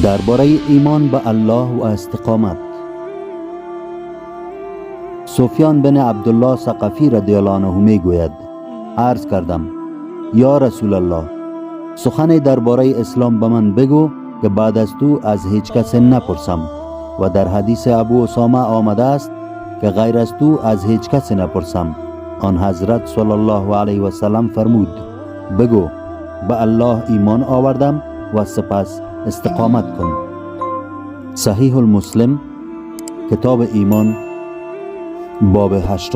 درباره ایمان به الله و استقامت. سفیان بن عبدالله ثقفی رضی الله عنه می گوید: عرض کردم یا رسول الله، سخنی درباره اسلام به من بگو که بعد از تو از هیچ کس نپرسم. و در حدیث ابو اسامه آمده است که غیر از تو از هیچ کس نپرسم. آن حضرت صلی الله علیه و سلم فرمود: بگو به الله ایمان آوردم و سپس استقامت کن. صحیح المسلم، کتاب ایمان، باب 8.